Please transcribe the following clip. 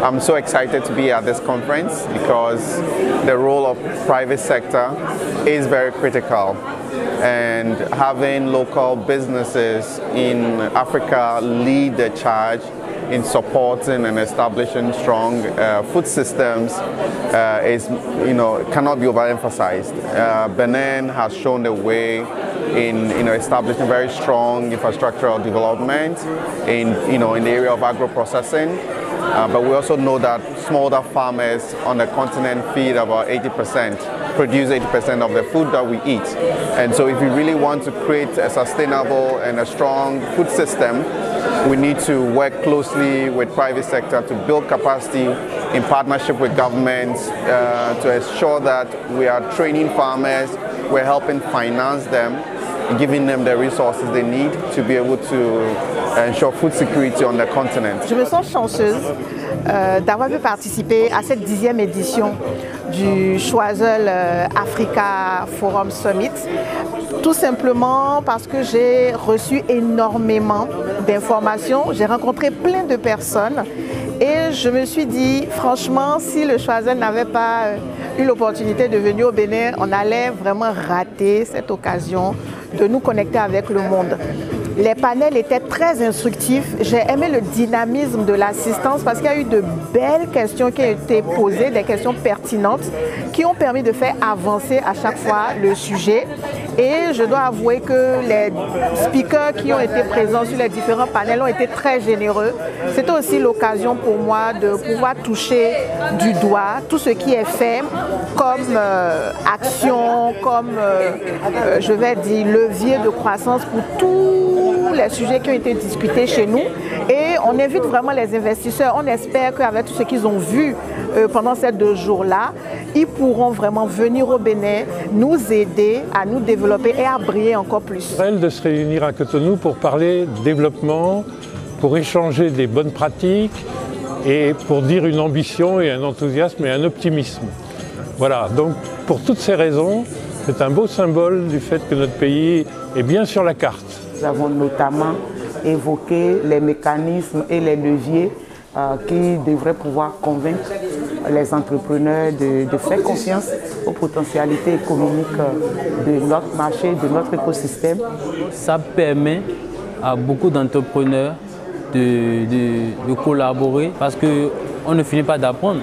I'm so excited to be at this conference because the role of private sector is very critical, and having local businesses in Africa lead the charge in supporting and establishing strong food systems cannot be overemphasized. Benin has shown the way in establishing very strong infrastructural development in the area of agro-processing. But we also know that smallholder farmers on the continent feed about 80%, produce 80% of the food that we eat. And so if we really want to create a sustainable and a strong food system, we need to work closely with private sector to build capacity in partnership with governments to ensure that we are training farmers, we're helping finance them, giving them the resources they need to be able to ensure food security on the continent. Je me sens chanceuse d'avoir pu participer à cette 10e édition du Choiseul Africa Forum Summit, tout simplement parce que j'ai reçu énormément d'informations, j'ai rencontré plein de personnes et je me suis dit, franchement, si le Choiseul n'avait pas eu l'opportunité de venir au Bénin, on allait vraiment rater cette occasion de nous connecter avec le monde. Les panels étaient très instructifs. J'ai aimé le dynamisme de l'assistance parce qu'il y a eu de belles questions qui ont été posées, des questions pertinentes qui ont permis de faire avancer à chaque fois le sujet. Et je dois avouer que les speakers qui ont été présents sur les différents panels ont été très généreux. C'était aussi l'occasion pour moi de pouvoir toucher du doigt tout ce qui est fait comme action, comme je vais dire levier de croissance pour tous les sujets qui ont été discutés chez nous. Et on invite vraiment les investisseurs. On espère qu'avec tout ce qu'ils ont vu pendant ces 2 jours-là, ils pourront vraiment venir au Bénin, nous aider à nous développer et à briller encore plus. De se réunir à Cotonou pour parler de développement, pour échanger des bonnes pratiques et pour dire une ambition et un enthousiasme et un optimisme. Voilà, donc pour toutes ces raisons, c'est un beau symbole du fait que notre pays est bien sur la carte. Nous avons notamment évoqué les mécanismes et les leviers qui devraient pouvoir convaincre les entrepreneurs de faire confiance aux potentialités économiques de notre marché, de notre écosystème. Ça permet à beaucoup d'entrepreneurs de collaborer parce qu'on ne finit pas d'apprendre.